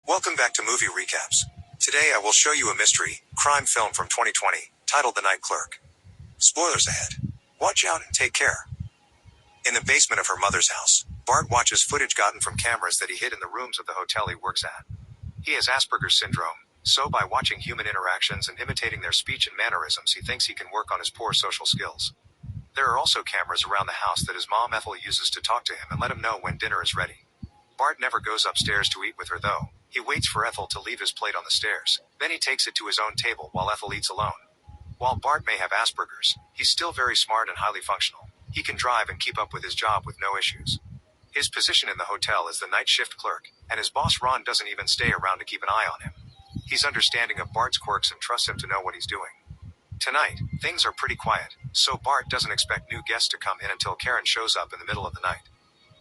Welcome back to Movie Recaps. Today I will show you a mystery, crime film from 2020, titled The Night Clerk. Spoilers ahead. Watch out and take care. In the basement of her mother's house, Bart watches footage gotten from cameras that he hid in the rooms of the hotel he works at. He has Asperger's syndrome, so by watching human interactions and imitating their speech and mannerisms he thinks he can work on his poor social skills. There are also cameras around the house that his mom Ethel uses to talk to him and let him know when dinner is ready. Bart never goes upstairs to eat with her though. He waits for Ethel to leave his plate on the stairs, then he takes it to his own table while Ethel eats alone. While Bart may have Asperger's, he's still very smart and highly functional. He can drive and keep up with his job with no issues. His position in the hotel is the night shift clerk, and his boss Ron doesn't even stay around to keep an eye on him. He's understanding of Bart's quirks and trusts him to know what he's doing. Tonight, things are pretty quiet, so Bart doesn't expect new guests to come in until Karen shows up in the middle of the night.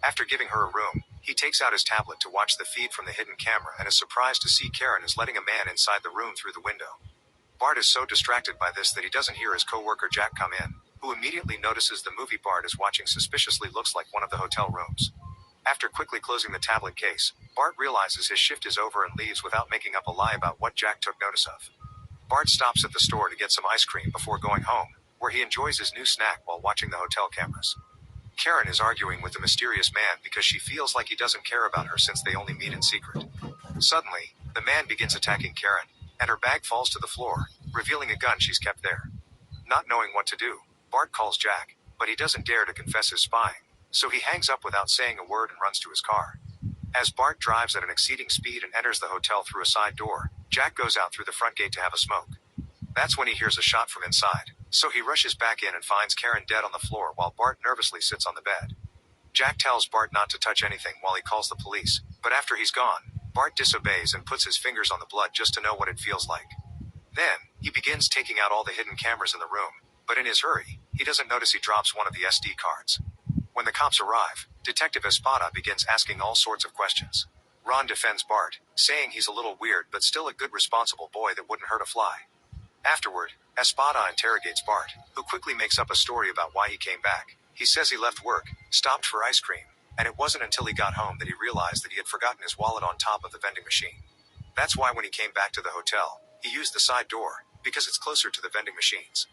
After giving her a room, he takes out his tablet to watch the feed from the hidden camera and is surprised to see Karen is letting a man inside the room through the window. Bart is so distracted by this that he doesn't hear his co-worker Jack come in, who immediately notices the movie Bart is watching suspiciously looks like one of the hotel rooms. After quickly closing the tablet case, Bart realizes his shift is over and leaves without making up a lie about what Jack took notice of. Bart stops at the store to get some ice cream before going home, where he enjoys his new snack while watching the hotel cameras. Karen is arguing with the mysterious man because she feels like he doesn't care about her since they only meet in secret. Suddenly, the man begins attacking Karen, and her bag falls to the floor, revealing a gun she's kept there. Not knowing what to do, Bart calls Jack, but he doesn't dare to confess his spying, so he hangs up without saying a word and runs to his car. As Bart drives at an exceeding speed and enters the hotel through a side door, Jack goes out through the front gate to have a smoke. That's when he hears a shot from inside, so he rushes back in and finds Karen dead on the floor while Bart nervously sits on the bed. Jack tells Bart not to touch anything while he calls the police, but after he's gone, Bart disobeys and puts his fingers on the blood just to know what it feels like. Then, he begins taking out all the hidden cameras in the room, but in his hurry, he doesn't notice he drops one of the SD cards. When the cops arrive, Detective Espada begins asking all sorts of questions. Ron defends Bart, saying he's a little weird but still a good responsible boy that wouldn't hurt a fly. Afterward, Espada interrogates Bart, who quickly makes up a story about why he came back. He says he left work, stopped for ice cream, and it wasn't until he got home that he realized that he had forgotten his wallet on top of the vending machine. That's why when he came back to the hotel, he used the side door, because it's closer to the vending machines.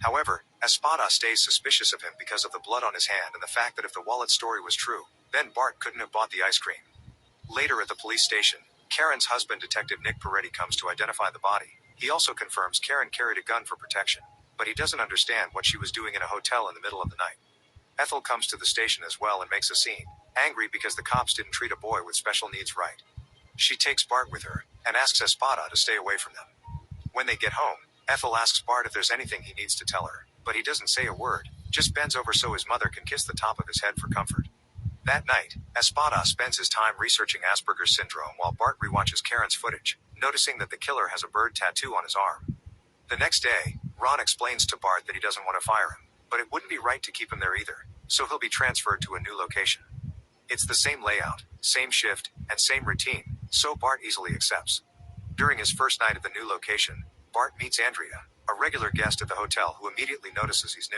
However, Espada stays suspicious of him because of the blood on his hand and the fact that if the wallet story was true, then Bart couldn't have bought the ice cream. Later at the police station, Karen's husband Detective Nick Peretti comes to identify the body. He also confirms Karen carried a gun for protection, but he doesn't understand what she was doing in a hotel in the middle of the night. Ethel comes to the station as well and makes a scene, angry because the cops didn't treat a boy with special needs right. She takes Bart with her, and asks Espada to stay away from them. When they get home, Ethel asks Bart if there's anything he needs to tell her, but he doesn't say a word, just bends over so his mother can kiss the top of his head for comfort. That night, Espada spends his time researching Asperger's syndrome while Bart rewatches Karen's footage, noticing that the killer has a bird tattoo on his arm. The next day, Ron explains to Bart that he doesn't want to fire him, but it wouldn't be right to keep him there either, so he'll be transferred to a new location. It's the same layout, same shift, and same routine, so Bart easily accepts. During his first night at the new location, Bart meets Andrea, a regular guest at the hotel who immediately notices he's new.